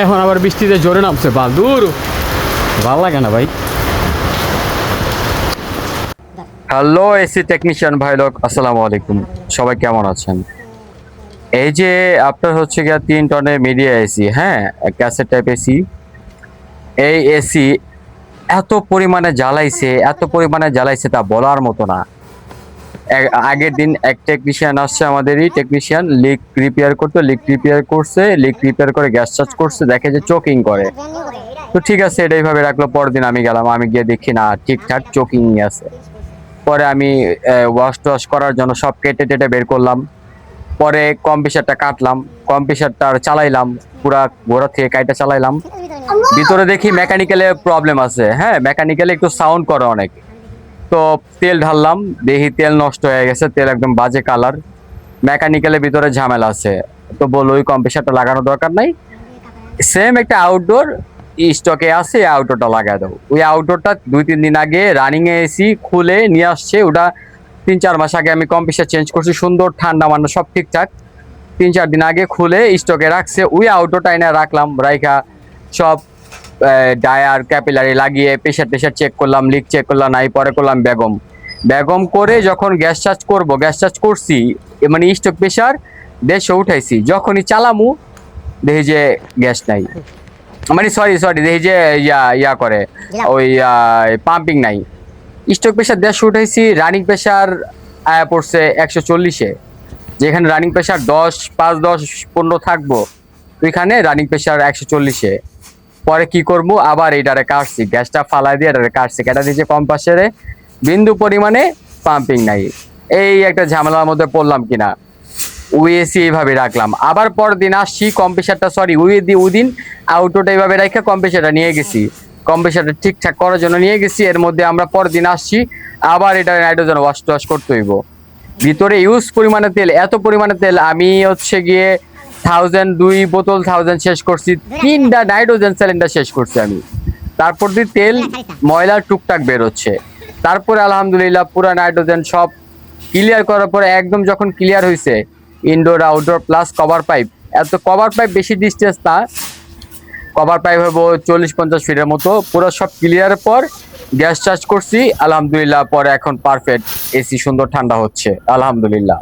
এখন আবার বৃষ্টিতে জোরে নামছে দূর ভালো লাগে না ভাই। হ্যালো এসি টেকনিশিয়ান ভাই লোক, আসসালামু আলাইকুম। সবাই কেমন আছেন? এই যে আপনার হচ্ছে গিয়া 3 টনের মিডিয়া এসি, হ্যাঁ ক্যাসেট টাইপ এসি। এই এসি এত পরিমাণে জ্বালাইছে তা বলার মতো না। আগের দিন এক টেকনিশিয়ান আসছে, আমাদেরই টেকনিশিয়ান, লিক রিপেয়ার করছে, লিক রিপেয়ার করে গ্যাস চার্জ করছে, দেখে যে চোকিং করে। তো ঠিক আছে, এটা এইভাবে রাখলো। পরের দিন আমি গেলাম, আমি গিয়ে দেখি না ঠিকঠাক চোকিং আছে। পরে আমি ওয়াশ করার জন্য সব কেটে টেটে বের করলাম। পরে কম্প্রেসারটা কাটলাম, কম্প্রেসারটা চালাইলাম, পুরা গোড়া থেকে কাইটা চালাইলাম। ভিতরে দেখি মেকানিক্যালে প্রবলেম আছে, হ্যাঁ মেকানিক্যালে একটু সাউন্ড করে অনেক। তো তেল ঢাললাম, দেখি তেল নষ্ট হয়ে গেছে, তেল একদম বাজে কালার, মেকানিক্যালের ভিতরে ঝামেলা আছে। তো বললো ওই কম্প্রেসারটা লাগানোর দরকার নাই, সেম একটা আউটডোর স্টকে আছে, আউটডোরটা লাগাই দাও। ওই আউটডোরটা 2-3 দিন আগে রানিং এ এসি খুলে নিয়ে আসছে, ওটা 3-4 মাস আগে আমি কম্প্রেসার চেঞ্জ করছি, সুন্দর ঠান্ডা মান্না সব ঠিকঠাক। 3-4 দিন আগে খুলে স্টকে রাখছে, ওই আউটডোরটা এনে রাখলাম, রাইখা সব ডায়ার ক্যাপিলারি লাগিয়ে প্রেশার টেশার চেক করলাম, লিক চেক করলাম, নাই পরে করলাম বেগম করে যখন গ্যাস চার্জ করছি, মানে স্টক প্রেশার 150 উঠাইছি। যখনই চালামু দেখি যে গ্যাস নাই, মানে সরি দেখি যে ইয়া করে ওই পাম্পিং নাই। স্টক প্রেশার 150 উঠাইছি, রানিং প্রেশার আয়া পড়ছে 140-এ। যেখানে রানিং প্রেশার 5-10-15 থাকবো, ওইখানে রানিং প্রেশার 140-এ। পরে কি করবো, আবার এইটারে কাটছি, গ্যাসটা ফালাই দিয়ে এটারে কাটছি, কেটা দিয়েছে কম্পাসেরে, বিন্দু পরিমাণে পাম্পিং নাই। এই একটা ঝামেলার মধ্যে পড়লাম কিনা, এসি এইভাবে রাখলাম। আবার পরের দিন আসছি, কম্প্রেসারটা ওই দিন আউটোটা এইভাবে রেখে কম্প্রেসারটা নিয়ে গেছি, কম্প্রেসারটা ঠিকঠাক করার জন্য নিয়ে গেছি। এর মধ্যে আমরা পরের দিন আসছি, আবার এটা নাইট্রোজেন ওয়াশ করতে হইব। ভিতরে ইউজ পরিমাণে তেল, এত পরিমাণে তেল, আমি হচ্ছে গিয়ে 2 বোতল 1000 শেষ করছি, 3টা নাইট্রোজেন সিলিন্ডার শেষ করছি আমি। তারপর দিয়ে তেল ময়লা টুকটাক বেরোচ্ছে। তারপরে আলহামদুলিল্লাহ পুরো নাইট্রোজেন সব ক্লিয়ার করার পরে একদম যখন ক্লিয়ার হয়েছে, indoor outdoor plus cover pipe, এত কভার পাইপ বেশি ডিস্টেন্স না, কভার পাইপ হবো 40-50 ফিটের মতো, পুরো সব ক্লিয়ারের পর গ্যাস চার্জ করছি আলহামদুলিল্লাহ। পরে এখন পারফেক্ট এসি সুন্দর ঠান্ডা হচ্ছে আলহামদুলিল্লাহ।